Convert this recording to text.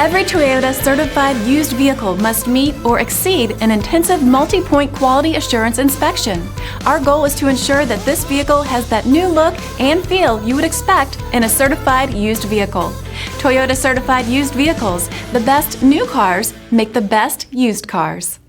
Every Toyota certified used vehicle must meet or exceed an intensive multi-point quality assurance inspection. Our goal is to ensure that this vehicle has that new look and feel you would expect in a certified used vehicle. Toyota certified used vehicles, the best new cars make the best used cars.